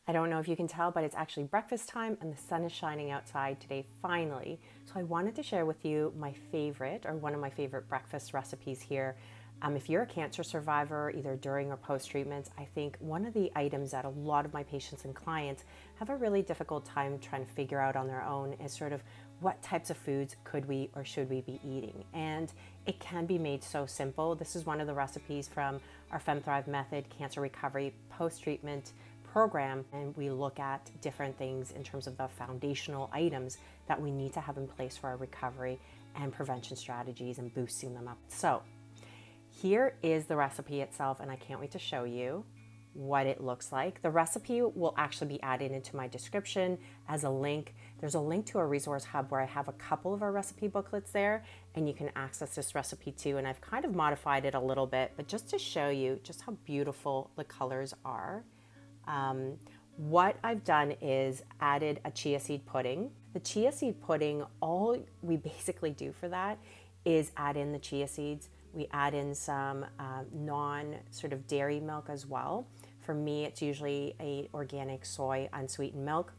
I don't know if you can tell, but it's actually breakfast time and the sun is shining outside today finally. So I wanted to share with you my favorite, or one of my favorite breakfast recipes here. If you're a cancer survivor, either during or post treatment, I think one of the items that a lot of my patients and clients have a really difficult time trying to figure out on their own is sort of what types of foods could we or should we be eating? And it can be made so simple. This is one of the recipes from our FemThrive Method Cancer Recovery Post Treatment program, and we look at different things in terms of the foundational items that we need to have in place for our recovery and prevention strategies and boosting them up. So here is the recipe itself, and I can't wait to show you what it looks like. The recipe will actually be added into my description as a link. There's a link to a resource hub where I have a couple of our recipe booklets there, and you can access this recipe too. And I've kind of modified it a little bit, but just to show you just how beautiful the colors are. What I've done is added a chia seed pudding. The chia seed pudding, all we basically do for that is add in the chia seeds. We add in some non sort of dairy milk as well. For me, it's usually a organic soy unsweetened milk.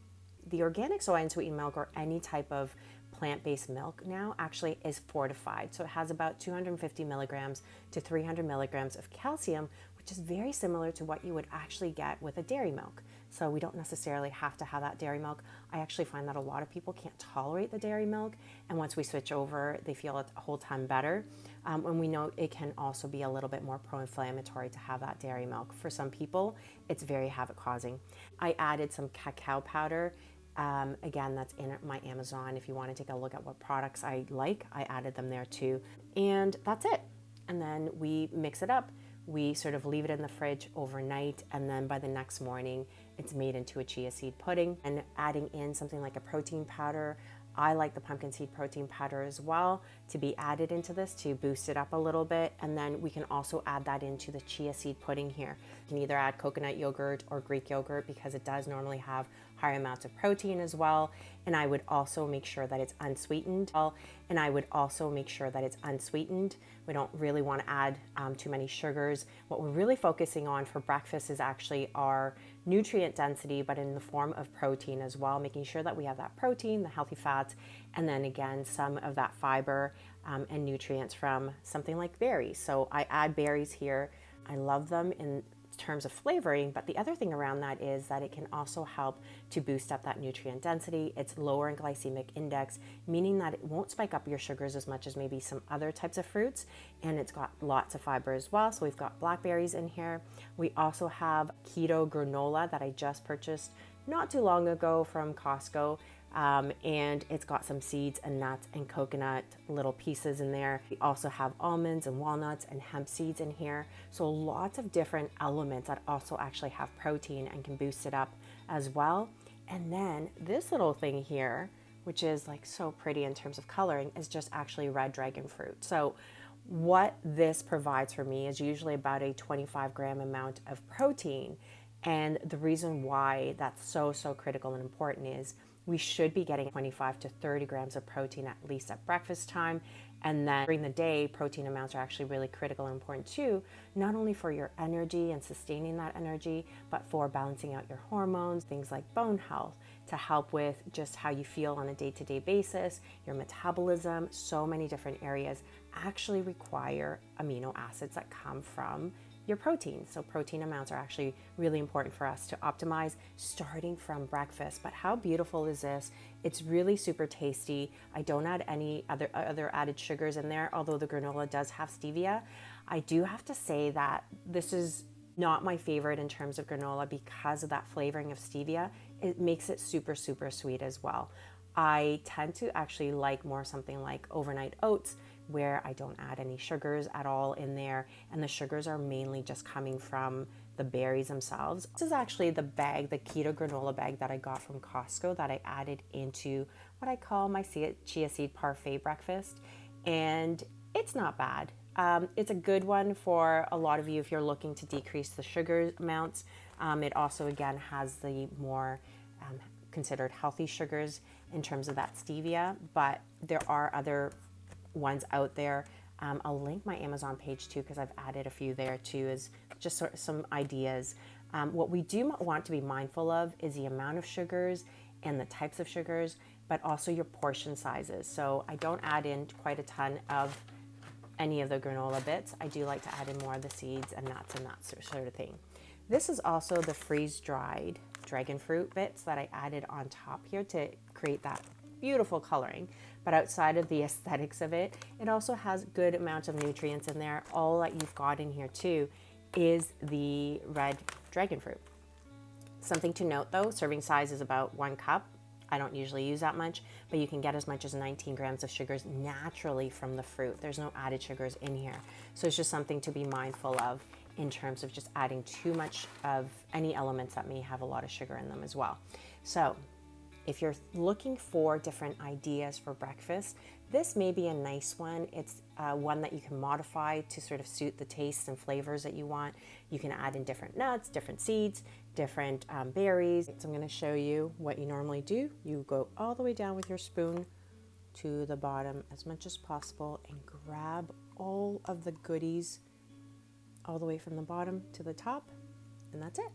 The organic soy unsweetened milk, or any type of plant-based milk now, actually is fortified. So it has about 250 milligrams to 300 milligrams of calcium, which is very similar to what you would actually get with a dairy milk. So we don't necessarily have to have that dairy milk. I actually find that a lot of people can't tolerate the dairy milk, and once we switch over, they feel it a whole ton better. And we know it can also be a little bit more pro-inflammatory to have that dairy milk. For some people, it's very havoc-causing. I added some cacao powder. Again, that's in my Amazon. If you want to take a look at what products I like, I added them there too. And that's it. And then we mix it up. We sort of leave it in the fridge overnight, and then by the next morning, it's made into a chia seed pudding. And adding in something like a protein powder, I like the pumpkin seed protein powder as well to be added into this to boost it up a little bit. And then we can also add that into the chia seed pudding here. You can either add coconut yogurt or Greek yogurt because it does normally have higher amounts of protein as well. And I would also make sure that it's unsweetened. We don't really want to add too many sugars. What we're really focusing on for breakfast is actually our nutrient density, but in the form of protein as well, making sure that we have that protein, the healthy fats, and then again, some of that fiber and nutrients from something like berries. So I add berries here. I love them in terms of flavoring, but the other thing around that is that it can also help to boost up that nutrient density. It's lower in glycemic index, meaning that it won't spike up your sugars as much as maybe some other types of fruits, and it's got lots of fiber as well. So we've got blackberries in here. We also have keto granola that I just purchased not too long ago from Costco. And it's got some seeds and nuts and coconut little pieces in there. We also have almonds and walnuts and hemp seeds in here. So lots of different elements that also actually have protein and can boost it up as well. And then this little thing here, which is like so pretty in terms of coloring, is just actually red dragon fruit. So what this provides for me is usually about a 25-gram amount of protein. And the reason why that's so critical and important is we should be getting 25 to 30 grams of protein at least at breakfast time. And then during the day, protein amounts are actually really critical and important too, not only for your energy and sustaining that energy, but for balancing out your hormones, things like bone health, to help with just how you feel on a day-to-day basis, your metabolism. So many different areas actually require amino acids that come from your protein. So protein amounts are actually really important for us to optimize starting from breakfast. But how beautiful is this? It's really super tasty. I don't add any other added sugars in there, although the granola does have stevia. I do have to say that this is not my favorite in terms of granola because of that flavoring of stevia. It makes it super sweet as well. I tend to actually like more something like overnight oats, where I don't add any sugars at all in there, and the sugars are mainly just coming from the berries themselves. This is actually the bag, the keto granola bag that I got from Costco that I added into what I call my chia seed parfait breakfast, and it's not bad. It's a good one for a lot of you if you're looking to decrease the sugar amounts. It also again has the more considered healthy sugars in terms of that stevia, but there are other ones out there. I'll link my Amazon page too because I've added a few there too, as just sort of some ideas. What we do want to be mindful of is the amount of sugars and the types of sugars, but also your portion sizes. So I don't add in quite a ton of any of the granola bits. I do like to add in more of the seeds and nuts and that sort of thing. This is also the freeze-dried dragon fruit bits that I added on top here to create that beautiful coloring. But outside of the aesthetics of it, it also has good amounts of nutrients in there. All that you've got in here too is the red dragon fruit. Something to note though, serving size is about 1 cup. I don't usually use that much, but you can get as much as 19 grams of sugars naturally from the fruit. There's no added sugars in here. So it's just something to be mindful of in terms of just adding too much of any elements that may have a lot of sugar in them as well. So if you're looking for different ideas for breakfast, this may be a nice one. It's one that you can modify to sort of suit the tastes and flavors that you want. You can add in different nuts, different seeds, different berries. So I'm going to show you what you normally do. You go all the way down with your spoon to the bottom as much as possible and grab all of the goodies all the way from the bottom to the top, and that's it.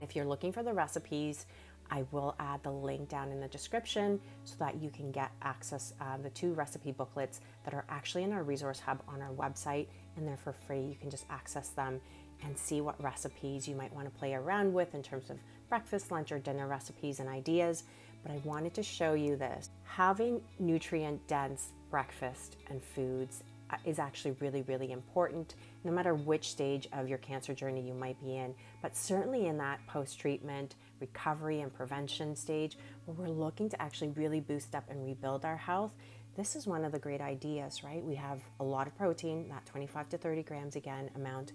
If you're looking for the recipes, I will add the link down in the description so that you can get access the 2 recipe booklets that are actually in our resource hub on our website, and they're for free. You can just access them and see what recipes you might want to play around with in terms of breakfast, lunch, or dinner recipes and ideas. But I wanted to show you this. Having nutrient-dense breakfast and foods is actually really, really important, no matter which stage of your cancer journey you might be in, but certainly in that post-treatment recovery and prevention stage where we're looking to actually really boost up and rebuild our health. This is one of the great ideas, right? We have a lot of protein, that 25 to 30 grams again amount,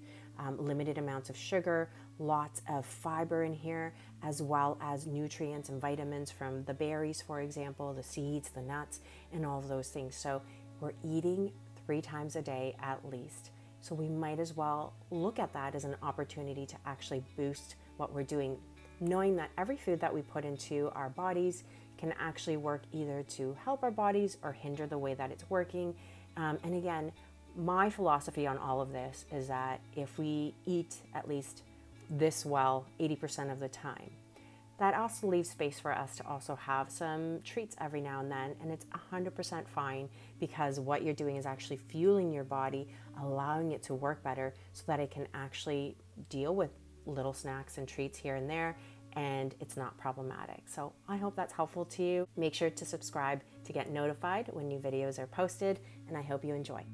limited amounts of sugar, lots of fiber in here, as well as nutrients and vitamins from the berries, for example, the seeds, the nuts, and all of those things. So we're eating 3 times a day at least. So we might as well look at that as an opportunity to actually boost what we're doing, knowing that every food that we put into our bodies can actually work either to help our bodies or hinder the way that it's working. And again, my philosophy on all of this is that if we eat at least this well 80% of the time, that also leaves space for us to also have some treats every now and then, and it's 100% fine because what you're doing is actually fueling your body, allowing it to work better so that it can actually deal with little snacks and treats here and there, and it's not problematic. So I hope that's helpful to you. Make sure to subscribe to get notified when new videos are posted, and I hope you enjoy.